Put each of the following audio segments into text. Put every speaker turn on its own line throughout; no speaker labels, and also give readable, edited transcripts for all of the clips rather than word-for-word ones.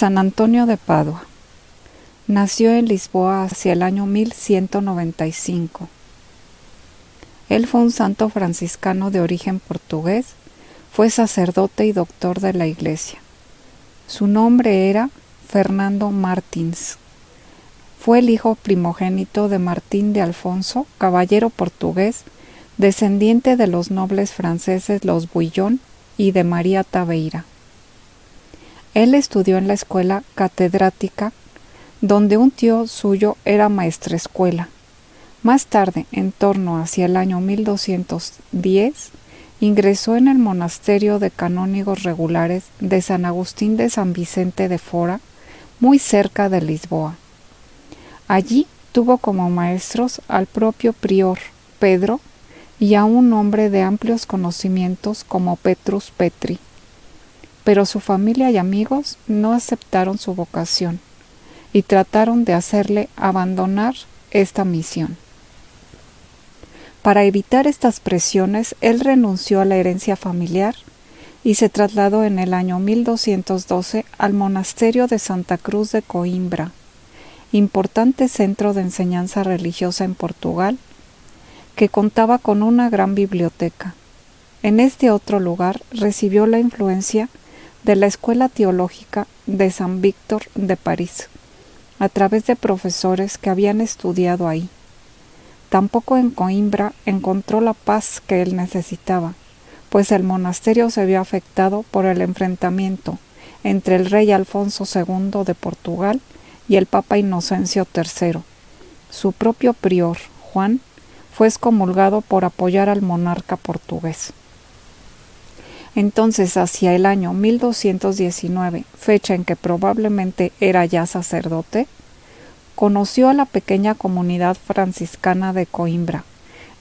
San Antonio de Padua. Nació en Lisboa hacia el año 1195. Él fue un santo franciscano de origen portugués, fue sacerdote y doctor de la Iglesia. Su nombre era Fernando Martins. Fue el hijo primogénito de Martín de Alfonso, caballero portugués, descendiente de los nobles franceses los Bouillon y de María Taveira. Él estudió en la escuela catedrática, donde un tío suyo era maestrescuela. Más tarde, en torno hacia el año 1210, ingresó en el monasterio de canónigos regulares de San Agustín de San Vicente de Fora, muy cerca de Lisboa. Allí tuvo como maestros al propio prior Pedro y a un hombre de amplios conocimientos como Petrus Petri. Pero su familia y amigos no aceptaron su vocación y trataron de hacerle abandonar esta misión. Para evitar estas presiones, él renunció a la herencia familiar y se trasladó en el año 1212 al monasterio de Santa Cruz de Coimbra, importante centro de enseñanza religiosa en Portugal, que contaba con una gran biblioteca. En este otro lugar recibió la influencia de la Escuela Teológica de San Víctor de París, a través de profesores que habían estudiado ahí. Tampoco en Coimbra encontró la paz que él necesitaba, pues el monasterio se vio afectado por el enfrentamiento entre el rey Alfonso II de Portugal y el Papa Inocencio III. Su propio prior, Juan, fue excomulgado por apoyar al monarca portugués. Entonces, hacia el año 1219, fecha en que probablemente era ya sacerdote, conoció a la pequeña comunidad franciscana de Coimbra,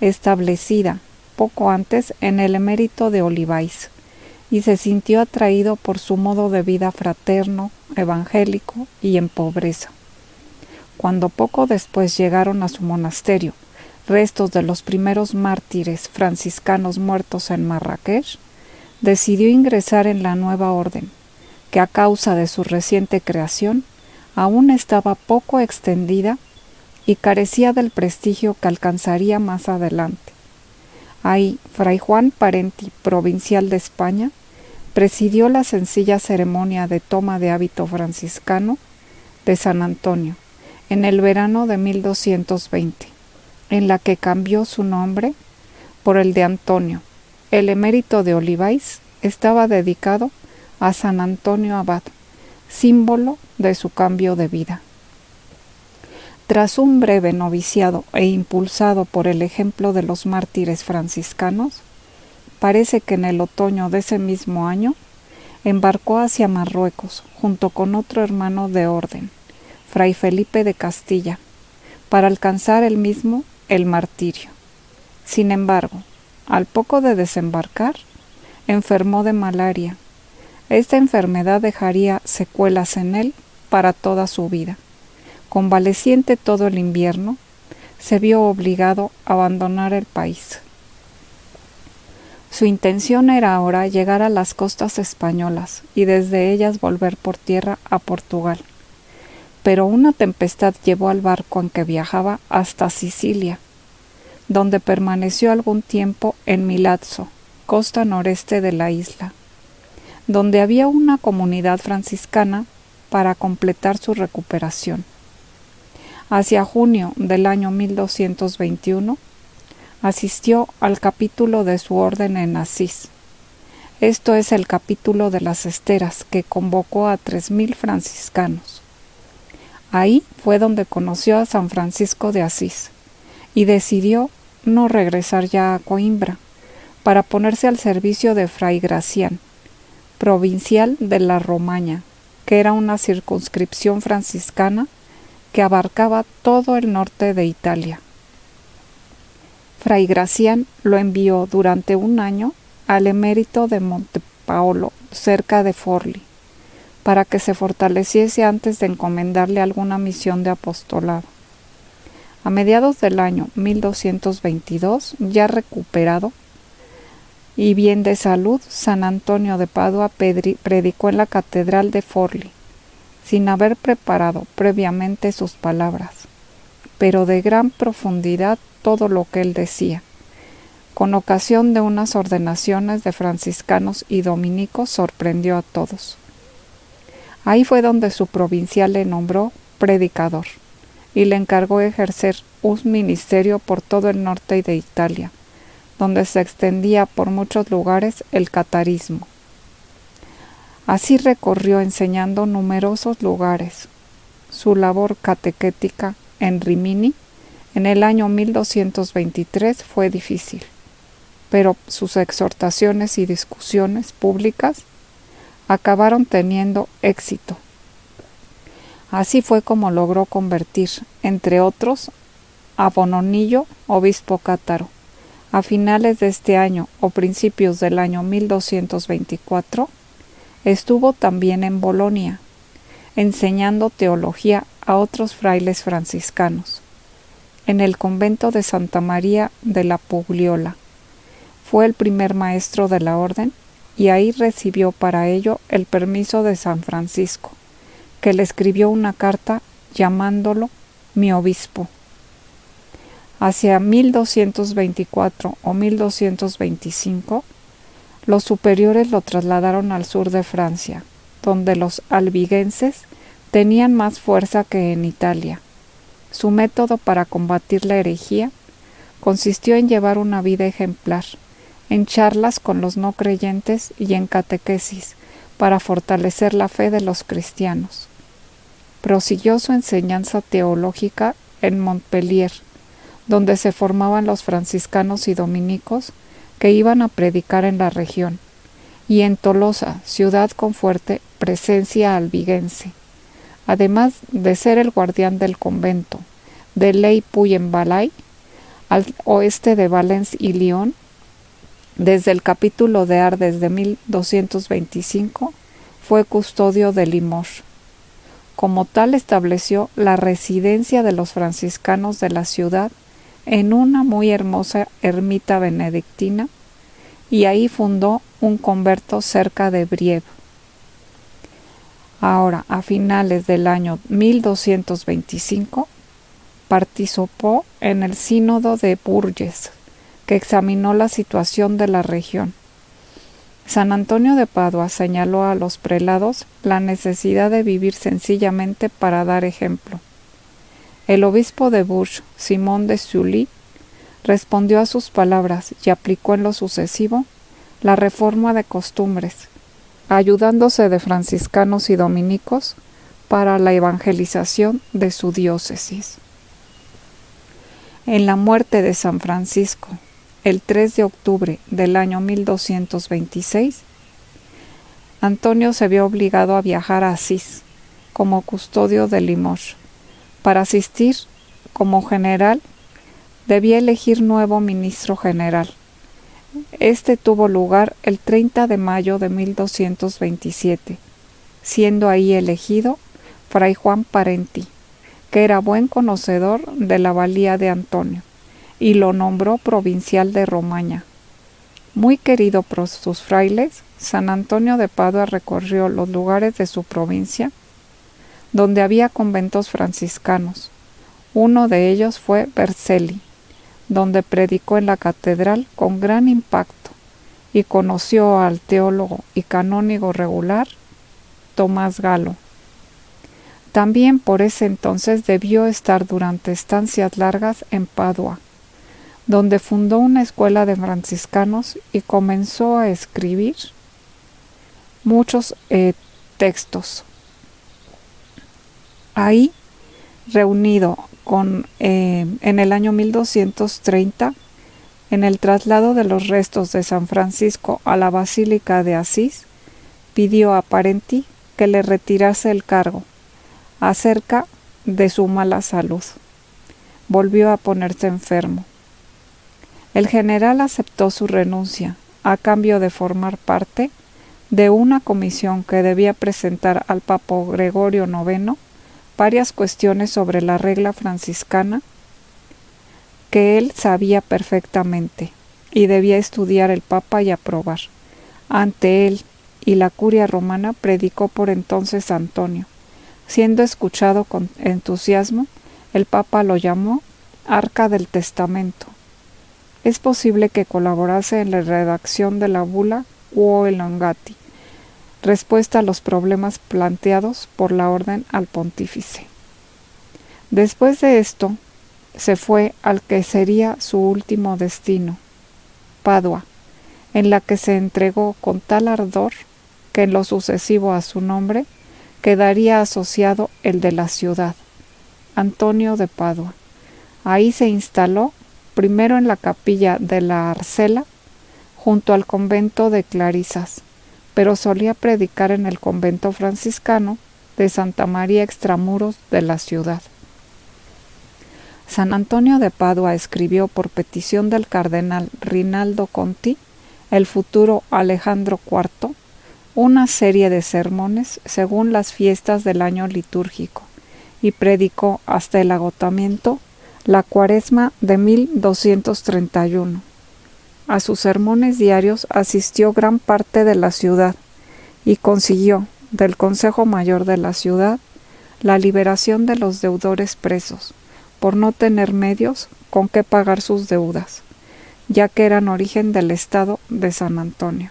establecida poco antes en el emérito de Olivais, y se sintió atraído por su modo de vida fraterno, evangélico y en pobreza. Cuando poco después llegaron a su monasterio restos de los primeros mártires franciscanos muertos en Marrakech, decidió ingresar en la nueva orden, que a causa de su reciente creación aún estaba poco extendida y carecía del prestigio que alcanzaría más adelante. Ahí, Fray Juan Parenti, provincial de España, presidió la sencilla ceremonia de toma de hábito franciscano de San Antonio en el verano de 1220, en la que cambió su nombre por el de Antonio. El emérito de Olivais estaba dedicado a San Antonio Abad, símbolo de su cambio de vida. Tras un breve noviciado e impulsado por el ejemplo de los mártires franciscanos, parece que en el otoño de ese mismo año embarcó hacia Marruecos junto con otro hermano de orden, Fray Felipe de Castilla, para alcanzar el mismo el martirio. Sin embargo, al poco de desembarcar, enfermó de malaria. Esta enfermedad dejaría secuelas en él para toda su vida. Convaleciente todo el invierno, se vio obligado a abandonar el país. Su intención era ahora llegar a las costas españolas y desde ellas volver por tierra a Portugal. Pero una tempestad llevó al barco en que viajaba hasta Sicilia, donde permaneció algún tiempo en Milazzo, costa noreste de la isla, donde había una comunidad franciscana para completar su recuperación. Hacia junio del año 1221, asistió al capítulo de su orden en Asís. Esto es el capítulo de las esteras que convocó a 3,000 franciscanos. Ahí fue donde conoció a San Francisco de Asís y decidió no regresar ya a Coimbra para ponerse al servicio de Fray Gracián, provincial de la Romaña, que era una circunscripción franciscana que abarcaba todo el norte de Italia. Fray Gracián lo envió durante un año al emérito de Montepaolo, cerca de Forlì, para que se fortaleciese antes de encomendarle alguna misión de apostolado. A mediados del año 1222, ya recuperado y bien de salud, San Antonio de Padua predicó en la catedral de Forlì, sin haber preparado previamente sus palabras, pero de gran profundidad todo lo que él decía. Con ocasión de unas ordenaciones de franciscanos y dominicos sorprendió a todos. Ahí fue donde su provincial le nombró predicador y le encargó ejercer un ministerio por todo el norte de Italia, donde se extendía por muchos lugares el catarismo. Así recorrió enseñando numerosos lugares. Su labor catequética en Rimini en el año 1223 fue difícil, pero sus exhortaciones y discusiones públicas acabaron teniendo éxito. Así fue como logró convertir, entre otros, a Bononillo, obispo cátaro. A finales de este año o principios del año 1224, estuvo también en Bolonia, enseñando teología a otros frailes franciscanos, en el convento de Santa María de la Pugliola. Fue el primer maestro de la orden y ahí recibió para ello el permiso de San Francisco, que le escribió una carta llamándolo mi obispo. Hacia 1224 o 1225, los superiores lo trasladaron al sur de Francia, donde los albigenses tenían más fuerza que en Italia. Su método para combatir la herejía consistió en llevar una vida ejemplar, en charlas con los no creyentes y en catequesis para fortalecer la fe de los cristianos. Prosiguió su enseñanza teológica en Montpellier, donde se formaban los franciscanos y dominicos que iban a predicar en la región, y en Tolosa, ciudad con fuerte presencia albigense, además de ser el guardián del convento de Ley-Puy-en-Velay, al oeste de Valence y Lyon. Desde el capítulo de Ars de 1225 fue custodio de Limoges. Como tal estableció la residencia de los franciscanos de la ciudad en una muy hermosa ermita benedictina, y ahí fundó un convento cerca de Brieve. Ahora, a finales del año 1225, participó en el sínodo de Bourges, que examinó la situación de la región. San Antonio de Padua señaló a los prelados la necesidad de vivir sencillamente para dar ejemplo. El obispo de Bourges, Simón de Sully, respondió a sus palabras y aplicó en lo sucesivo la reforma de costumbres, ayudándose de franciscanos y dominicos para la evangelización de su diócesis. En la muerte de San Francisco, el 3 de octubre del año 1226, Antonio se vio obligado a viajar a Asís como custodio de Limoges. Para asistir como general, debía elegir nuevo ministro general. Este tuvo lugar el 30 de mayo de 1227, siendo ahí elegido Fray Juan Parenti, que era buen conocedor de la valía de Antonio, y lo nombró provincial de Romaña. Muy querido por sus frailes, San Antonio de Padua recorrió los lugares de su provincia donde había conventos franciscanos. Uno de ellos fue Vercelli, donde predicó en la catedral con gran impacto y conoció al teólogo y canónigo regular Tomás Galo. También por ese entonces debió estar durante estancias largas en Padua, donde fundó una escuela de franciscanos y comenzó a escribir muchos textos. Ahí, reunido en el año 1230, en el traslado de los restos de San Francisco a la Basílica de Asís, pidió a Parenti que le retirase el cargo, acerca de su mala salud. Volvió a ponerse enfermo. El general aceptó su renuncia a cambio de formar parte de una comisión que debía presentar al Papa Gregorio IX varias cuestiones sobre la regla franciscana que él sabía perfectamente y debía estudiar el Papa y aprobar. Ante él y la curia romana predicó por entonces Antonio, Siendo escuchado con entusiasmo, el Papa lo llamó Arca del Testamento. Es posible que colaborase en la redacción de la bula Quo Elongati, respuesta a los problemas planteados por la orden al pontífice. Después de esto, se fue al que sería su último destino, Padua, en la que se entregó con tal ardor que en lo sucesivo a su nombre quedaría asociado el de la ciudad, Antonio de Padua. Ahí se instaló primero en la capilla de la Arcela, junto al convento de Clarisas, pero solía predicar en el convento franciscano de Santa María extramuros de la ciudad. San Antonio de Padua escribió por petición del cardenal Rinaldo Conti, el futuro Alejandro IV, una serie de sermones según las fiestas del año litúrgico y predicó hasta el agotamiento la Cuaresma de 1231. A sus sermones diarios asistió gran parte de la ciudad y consiguió, del Consejo Mayor de la ciudad, la liberación de los deudores presos, por no tener medios con que pagar sus deudas, ya que eran origen del estado de San Antonio.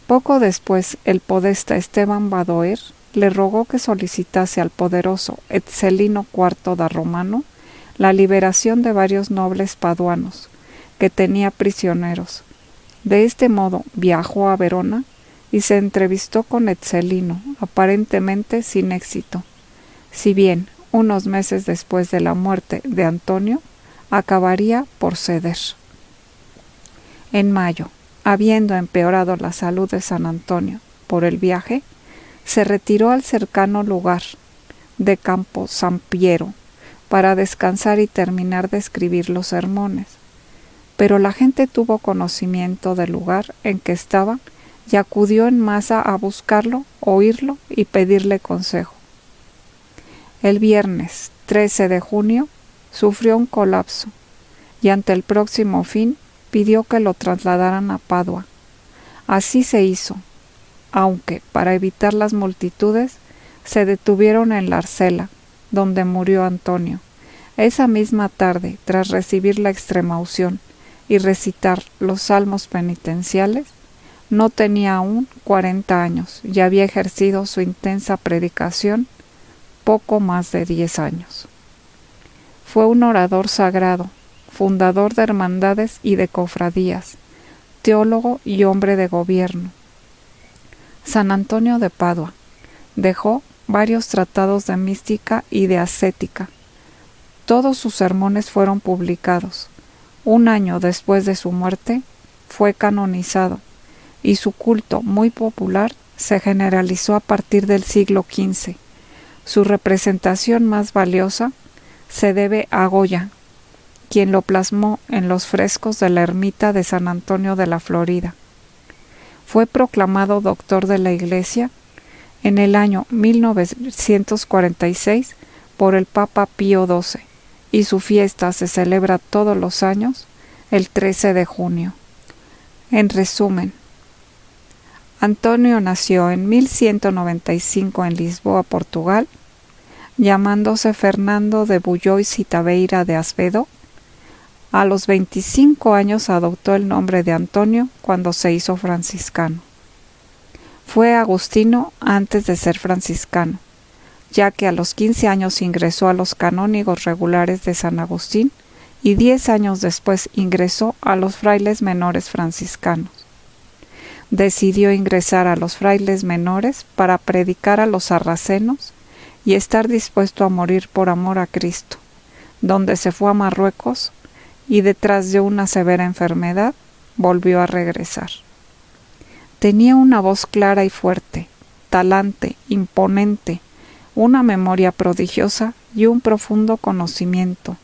Poco después, el podesta Esteban Badoer le rogó que solicitase al poderoso Etzelino IV da Romano la liberación de varios nobles paduanos que tenía prisioneros. De este modo viajó a Verona y se entrevistó con Etzelino, aparentemente sin éxito, si bien unos meses después de la muerte de Antonio acabaría por ceder. En mayo, habiendo empeorado la salud de San Antonio por el viaje, se retiró al cercano lugar de Campo San Piero para descansar y terminar de escribir los sermones. Pero la gente tuvo conocimiento del lugar en que estaba y acudió en masa a buscarlo, oírlo y pedirle consejo. El viernes 13 de junio sufrió un colapso y ante el próximo fin pidió que lo trasladaran a Padua. Así se hizo, aunque para evitar las multitudes se detuvieron en la Arcela, donde murió Antonio. Esa misma tarde, tras recibir la extremaunción y recitar los salmos penitenciales, no tenía aún 40 años y había ejercido su intensa predicación poco más de 10 años. Fue un orador sagrado, fundador de hermandades y de cofradías, teólogo y hombre de gobierno. San Antonio de Padua dejó varios tratados de mística y de ascética. Todos sus sermones fueron publicados. Un año después de su muerte, fue canonizado, y su culto, muy popular, se generalizó a partir del siglo XV. Su representación más valiosa se debe a Goya, quien lo plasmó en los frescos de la ermita de San Antonio de la Florida. Fue proclamado doctor de la Iglesia en el año 1946 por el Papa Pío XII, y su fiesta se celebra todos los años el 13 de junio. En resumen, Antonio nació en 1195 en Lisboa, Portugal, llamándose Fernando de Bullois y Taveira de Asvedo. A los 25 años adoptó el nombre de Antonio cuando se hizo franciscano. Fue agustino antes de ser franciscano, ya que a los 15 años ingresó a los canónigos regulares de San Agustín y 10 años después ingresó a los frailes menores franciscanos. Decidió ingresar a los frailes menores para predicar a los sarracenos y estar dispuesto a morir por amor a Cristo, donde se fue a Marruecos y detrás de una severa enfermedad volvió a regresar. Tenía una voz clara y fuerte, talante, imponente, una memoria prodigiosa y un profundo conocimiento,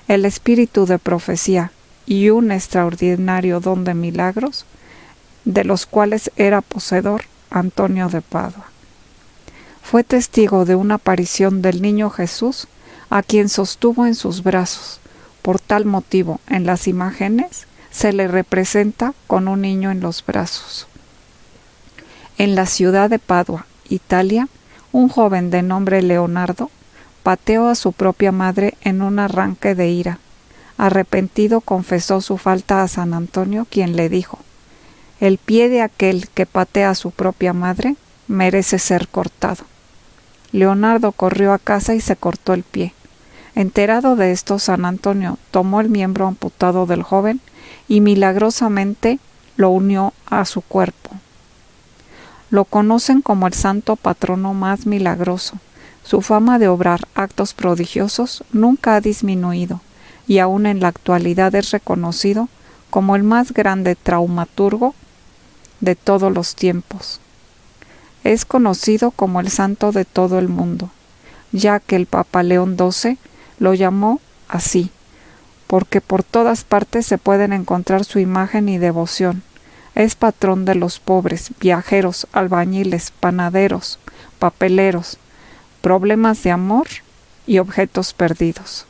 el espíritu de profecía y un extraordinario don de milagros, de los cuales era poseedor Antonio de Padua. Fue testigo de una aparición del niño Jesús, a quien sostuvo en sus brazos. Por tal motivo, en las imágenes se le representa con un niño en los brazos. En la ciudad de Padua, Italia, un joven de nombre Leonardo pateó a su propia madre en un arranque de ira. Arrepentido confesó su falta a San Antonio, quien le dijo: «El pie de aquel que patea a su propia madre merece ser cortado». Leonardo corrió a casa y se cortó el pie. Enterado de esto, San Antonio tomó el miembro amputado del joven y milagrosamente lo unió a su cuerpo. Lo conocen como el santo patrono más milagroso. Su fama de obrar actos prodigiosos nunca ha disminuido y aún en la actualidad es reconocido como el más grande traumaturgo de todos los tiempos. Es conocido como el santo de todo el mundo, ya que el Papa León XII lo llamó así, porque por todas partes se pueden encontrar su imagen y devoción. Es patrón de los pobres, viajeros, albañiles, panaderos, papeleros, problemas de amor y objetos perdidos.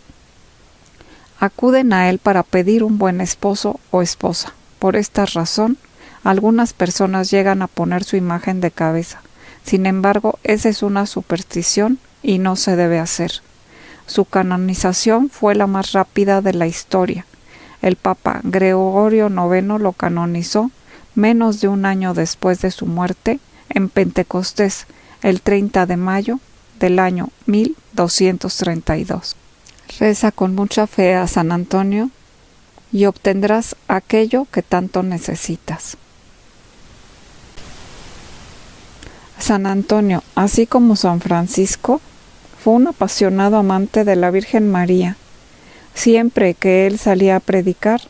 Acuden a él para pedir un buen esposo o esposa. Por esta razón, algunas personas llegan a poner su imagen de cabeza. Sin embargo, esa es una superstición y no se debe hacer. Su canonización fue la más rápida de la historia. El Papa Gregorio IX lo canonizó menos de un año después de su muerte, en Pentecostés, el 30 de mayo del año 1232. Reza con mucha fe a San Antonio y obtendrás aquello que tanto necesitas. San Antonio, así como San Francisco, fue un apasionado amante de la Virgen María. Siempre que él salía a predicar,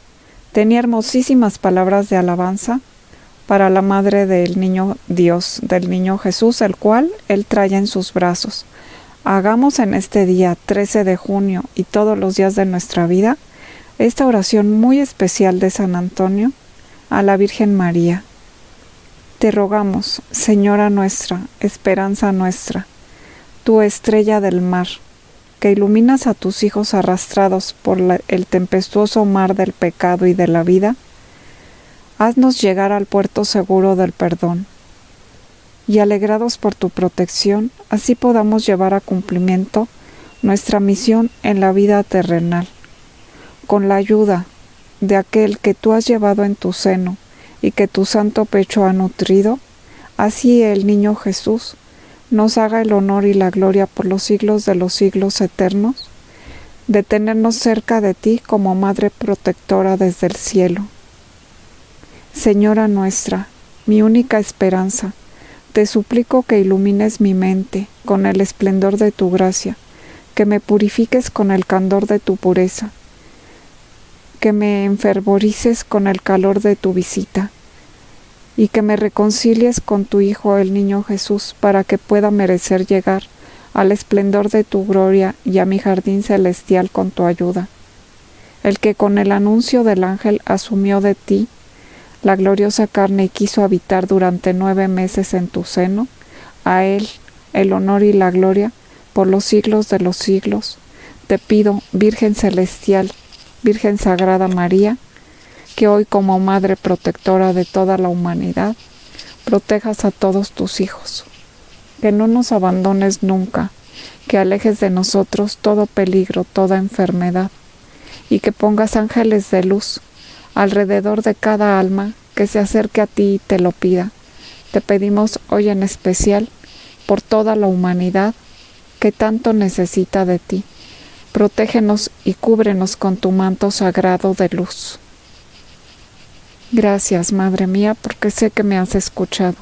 tenía hermosísimas palabras de alabanza para la Madre del Niño Dios, del Niño Jesús, el cual él trae en sus brazos. Hagamos en este día 13 de junio y todos los días de nuestra vida esta oración muy especial de San Antonio a la Virgen María. Te rogamos, Señora nuestra, esperanza nuestra, tú estrella del mar, que iluminas a tus hijos arrastrados por el tempestuoso mar del pecado y de la vida, haznos llegar al puerto seguro del perdón, y alegrados por tu protección, así podamos llevar a cumplimiento nuestra misión en la vida terrenal. Con la ayuda de aquel que tú has llevado en tu seno y que tu santo pecho ha nutrido, así el niño Jesús nos haga el honor y la gloria por los siglos de los siglos eternos, de tenernos cerca de ti como Madre protectora desde el cielo. Señora nuestra, mi única esperanza, te suplico que ilumines mi mente con el esplendor de tu gracia, que me purifiques con el candor de tu pureza, que me enfervorices con el calor de tu visita, y que me reconcilies con tu Hijo el Niño Jesús, para que pueda merecer llegar al esplendor de tu gloria y a mi jardín celestial con tu ayuda. El que con el anuncio del ángel asumió de ti la gloriosa carne y quiso habitar durante 9 meses en tu seno, a él el honor y la gloria por los siglos de los siglos. Te pido, Virgen Celestial, Virgen Sagrada María, que hoy como Madre protectora de toda la humanidad, protejas a todos tus hijos, que no nos abandones nunca, que alejes de nosotros todo peligro, toda enfermedad, y que pongas ángeles de luz alrededor de cada alma que se acerque a ti y te lo pida. Te pedimos hoy en especial por toda la humanidad que tanto necesita de ti. Protégenos y cúbrenos con tu manto sagrado de luz. Gracias, Madre mía, porque sé que me has escuchado.